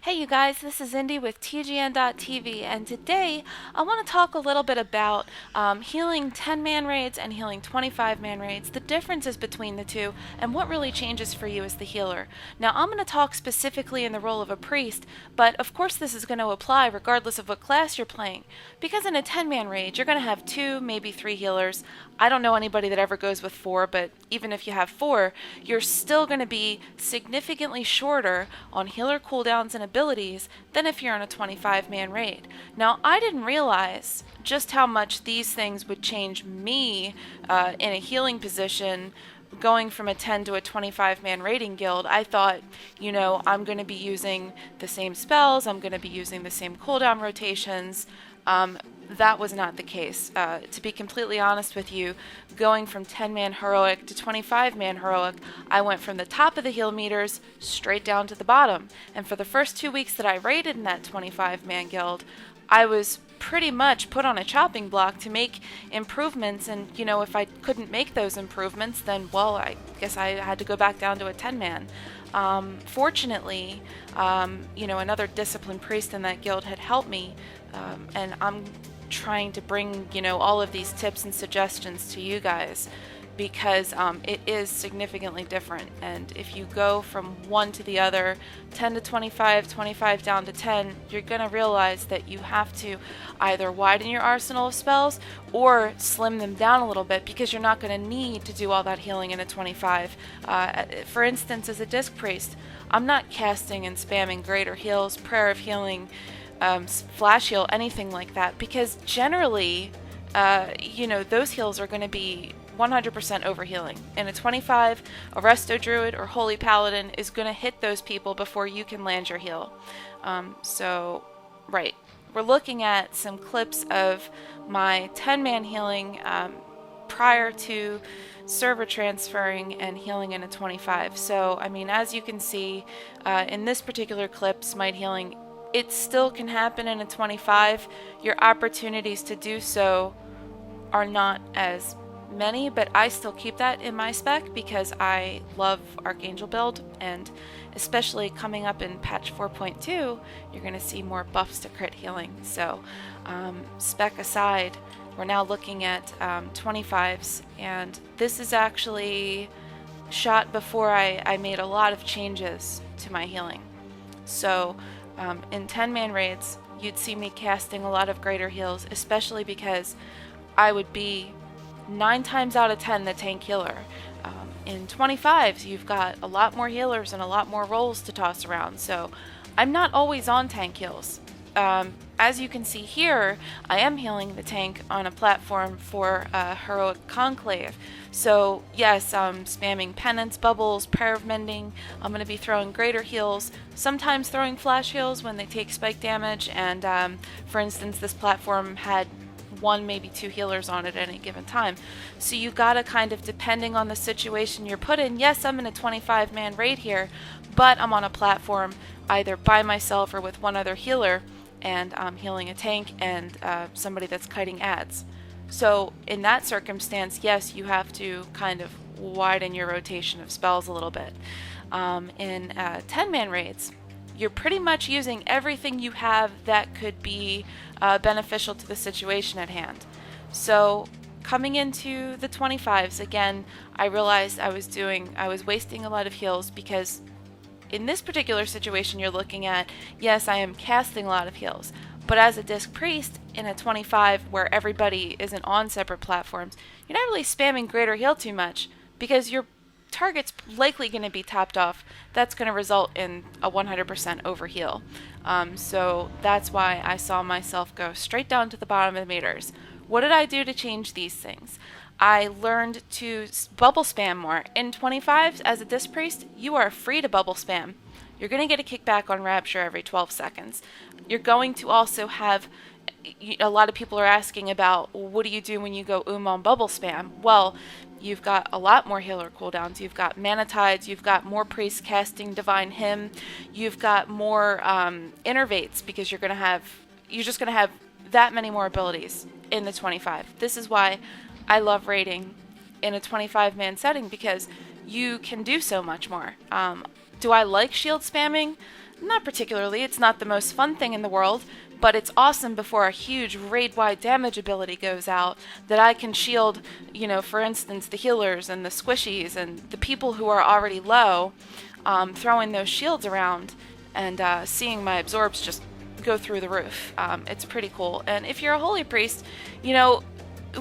Hey you guys, this is Indy with TGN.TV, and today I want to talk a little bit about healing 10-man raids and healing 25-man raids, the differences between the two, and what really changes for you as the healer. Now I'm going to talk specifically in the role of a priest, but of course this is going to apply regardless of what class you're playing, because in a 10-man raid you're going to have 2, maybe 3 healers. I don't know anybody that ever goes with 4, but even if you have 4, you're still going to be significantly shorter on healer cooldowns and abilities than if you're on a 25-man raid. Now, I didn't realize just how much these things would change me in a healing position going from a 10 to a 25-man raiding guild. I thought, I'm going to be using the same spells, I'm going to be using the same cooldown rotations. That was not the case. To be completely honest with you, going from 10-man heroic to 25-man heroic, I went from the top of the heal meters straight down to the bottom. And for the first 2 weeks that I raided in that 25-man guild, I was pretty much put on a chopping block to make improvements, and if I couldn't make those improvements, then well, I guess I had to go back down to a 10-man. Fortunately, another disciplined priest in that guild had helped me, and I'm trying to bring all of these tips and suggestions to you guys because it is significantly different. And if you go from one to the other, 10 to 25, 25 down to 10, you're going to realize that you have to either widen your arsenal of spells or slim them down a little bit, because you're not going to need to do all that healing in a 25. For instance, as a disc priest, I'm not casting and spamming greater heals, prayer of healing, flash heal, anything like that, because generally those heals are going to be 100% overhealing. In a 25, a Resto Druid or Holy Paladin is going to hit those people before you can land your heal. Right, we're looking at some clips of my 10-man healing prior to server transferring and healing in a 25. So, as you can see in this particular clip, smite healing, it still can happen in a 25. Your opportunities to do so are not as many, but I still keep that in my spec because I love Archangel build, and especially coming up in patch 4.2, you're going to see more buffs to crit healing. So spec aside, we're now looking at 25s, and this is actually shot before I made a lot of changes to my healing. So in 10-man raids, you'd see me casting a lot of greater heals, especially because I would be 9 times out of 10 the tank healer. In 25s, you've got a lot more healers and a lot more roles to toss around, so I'm not always on tank heals. As you can see here, I am healing the tank on a platform for Heroic Conclave. So yes, I'm spamming penance, bubbles, prayer of mending. I'm going to be throwing greater heals, sometimes throwing flash heals when they take spike damage, and for instance, this platform had 1, maybe 2 healers on it at any given time. So you gotta kind of, depending on the situation you're put in, yes, I'm in a 25-man raid here, but I'm on a platform either by myself or with one other healer, and I'm healing a tank and somebody that's kiting ads. So in that circumstance, yes, you have to kind of widen your rotation of spells a little bit. In 10-man raids, you're pretty much using everything you have that could be beneficial to the situation at hand. So coming into the 25s, again, I realized I was wasting a lot of heals, because in this particular situation you're looking at, yes, I am casting a lot of heals, but as a disc priest in a 25 where everybody isn't on separate platforms, you're not really spamming greater heal too much, because your target's likely going to be topped off. That's going to result in a 100% overheal. So that's why I saw myself go straight down to the bottom of the meters. What did I do to change these things? I learned to bubble spam more. In 25s, as a disc priest, you are free to bubble spam. You're going to get a kickback on Rapture every 12 seconds. You're going to also have, a lot of people are asking about, what do you do when you go on bubble spam? Well, you've got a lot more healer cooldowns. You've got mana tides. You've got more priests casting divine hymn. You've got more innervates, because you're just going to have that many more abilities in the 25. This is why I love raiding in a 25-man setting, because you can do so much more. Do I like shield spamming? Not particularly, it's not the most fun thing in the world, but it's awesome before a huge raid-wide damage ability goes out that I can shield, for instance, the healers and the squishies and the people who are already low, throwing those shields around and seeing my absorbs just go through the roof. It's pretty cool. And if you're a holy priest,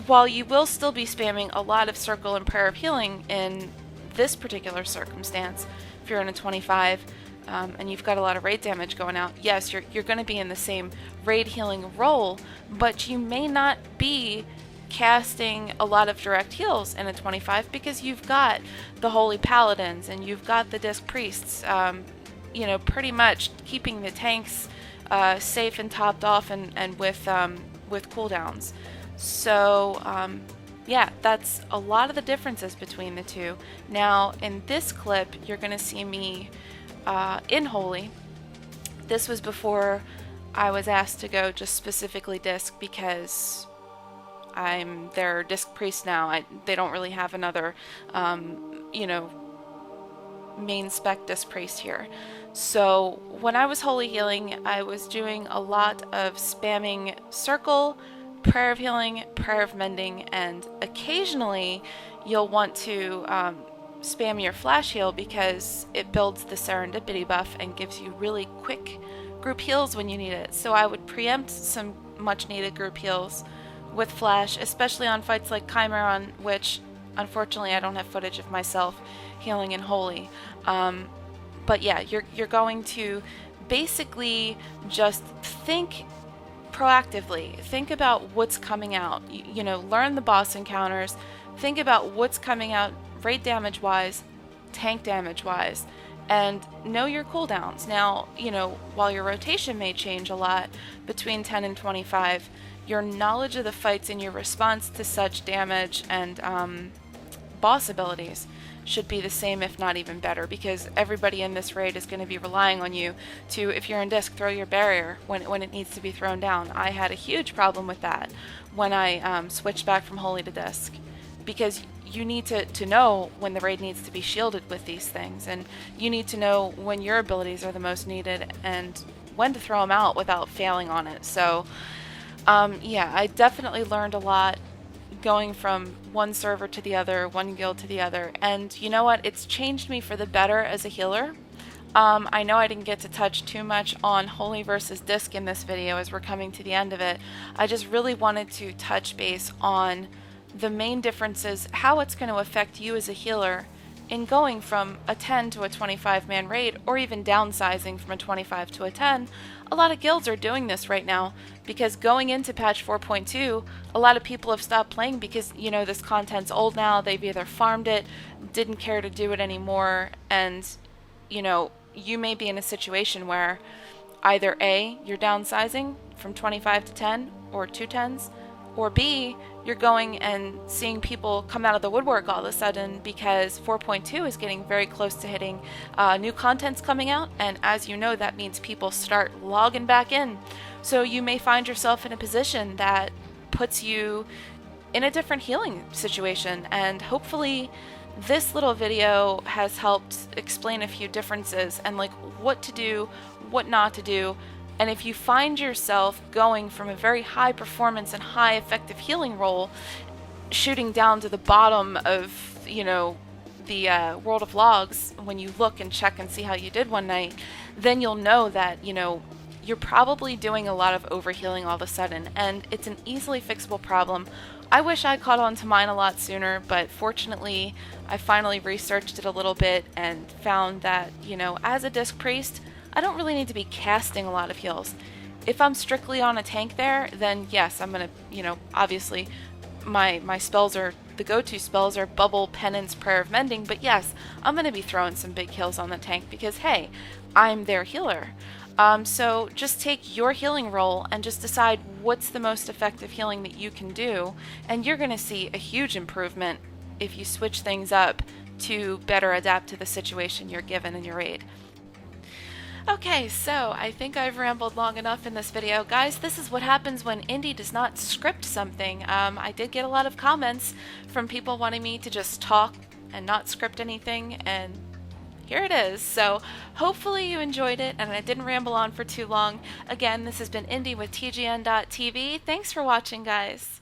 while you will still be spamming a lot of circle and prayer of healing in this particular circumstance, if you're in a 25, and you've got a lot of raid damage going out, yes, you're going to be in the same raid healing role, but you may not be casting a lot of direct heals in a 25 because you've got the holy paladins and you've got the disc priests, pretty much keeping the tanks safe and topped off and with cooldowns. So yeah, that's a lot of the differences between the two. Now in this clip you're going to see me in Holy. This was before I was asked to go just specifically disc because I'm their disc priest now. They don't really have another, main spec disc priest here. So when I was holy healing, I was doing a lot of spamming circle, prayer of healing, prayer of mending, and occasionally you'll want to spam your flash heal because it builds the serendipity buff and gives you really quick group heals when you need it. So I would preempt some much needed group heals with flash, especially on fights like Chimeron, which unfortunately I don't have footage of myself healing in holy. But yeah, you're going to basically just think proactively. Think about what's coming out. Learn the boss encounters. Think about what's coming out raid damage wise, tank damage wise, and know your cooldowns. Now, while your rotation may change a lot between 10 and 25, your knowledge of the fights and your response to such damage and boss abilities should be the same, if not even better, because everybody in this raid is going to be relying on you to, if you're in disc, throw your barrier when it needs to be thrown down. I had a huge problem with that when I switched back from holy to disc, because you need to know when the raid needs to be shielded with these things, and you need to know when your abilities are the most needed and when to throw them out without failing on it. So yeah, I definitely learned a lot going from one server to the other, one guild to the other, and you know what? It's changed me for the better as a healer. I know I didn't get to touch too much on holy versus disc in this video as we're coming to the end of it. I just really wanted to touch base on the main differences, how it's going to affect you as a healer in going from a 10 to a 25 man raid, or even downsizing from a 25 to a 10. A lot of guilds are doing this right now because going into patch 4.2, a lot of people have stopped playing because, this content's old now. They've either farmed it, didn't care to do it anymore, and, you may be in a situation where either A, you're downsizing from 25 to 10 or 2 10s, or B, you're going and seeing people come out of the woodwork all of a sudden because 4.2 is getting very close to hitting new content's coming out, and as you know, that means people start logging back in. So you may find yourself in a position that puts you in a different healing situation, and hopefully this little video has helped explain a few differences and like what to do, what not to do. And if you find yourself going from a very high performance and high effective healing role, shooting down to the bottom of, the World of Logs, when you look and check and see how you did one night, then you'll know that, you're probably doing a lot of overhealing all of a sudden, and it's an easily fixable problem. I wish I caught on to mine a lot sooner, but fortunately, I finally researched it a little bit and found that, as a disc priest, I don't really need to be casting a lot of heals. If I'm strictly on a tank there, then yes, I'm gonna, obviously my spells are, the go-to spells are Bubble, Penance, Prayer of Mending, but yes, I'm gonna be throwing some big heals on the tank because, hey, I'm their healer. So just take your healing role and just decide what's the most effective healing that you can do, and you're gonna see a huge improvement if you switch things up to better adapt to the situation you're given in your raid. Okay, so I think I've rambled long enough in this video. Guys, this is what happens when Indie does not script something. I did get a lot of comments from people wanting me to just talk and not script anything, and here it is. So hopefully you enjoyed it and I didn't ramble on for too long. Again, this has been Indy with TGN.TV. Thanks for watching, guys.